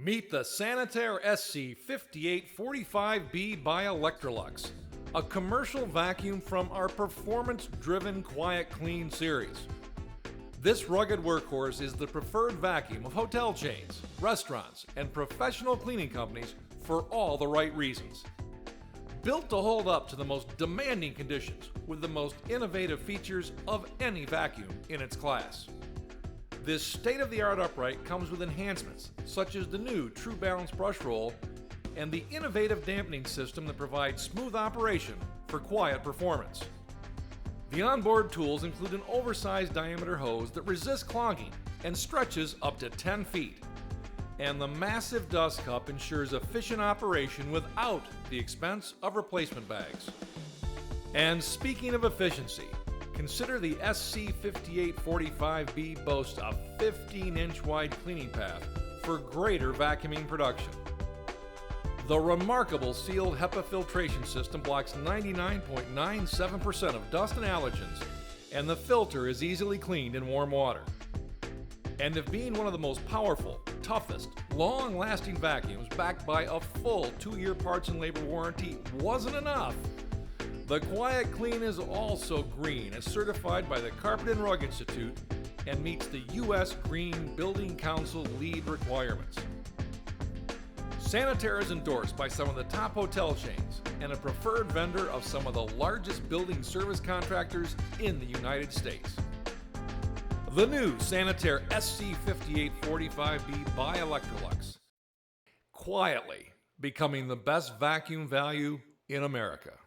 Meet the Sanitaire SC5845B by Electrolux, a commercial vacuum from our performance-driven Quiet Clean series. This rugged workhorse is the preferred vacuum of hotel chains, restaurants, and professional cleaning companies for all the right reasons. Built to hold up to the most demanding conditions with the most innovative features of any vacuum in its class. This state-of-the-art upright comes with enhancements such as the new True Balance brush roll and the innovative dampening system that provides smooth operation for quiet performance. The onboard tools include an oversized diameter hose that resists clogging and stretches up to 10 feet. And the massive dust cup ensures efficient operation without the expense of replacement bags. And speaking of efficiency, consider the SC5845B boasts a 15-inch wide cleaning path for greater vacuuming production. The remarkable sealed HEPA filtration system blocks 99.97% of dust and allergens, and the filter is easily cleaned in warm water. And if being one of the most powerful, toughest, long-lasting vacuums backed by a full 2-year parts and labor warranty wasn't enough, the Quiet Clean is also green as certified by the Carpet and Rug Institute and meets the U.S. Green Building Council LEED requirements. Sanitaire is endorsed by some of the top hotel chains and a preferred vendor of some of the largest building service contractors in the United States. The new Sanitaire SC5845B by Electrolux, quietly becoming the best vacuum value in America.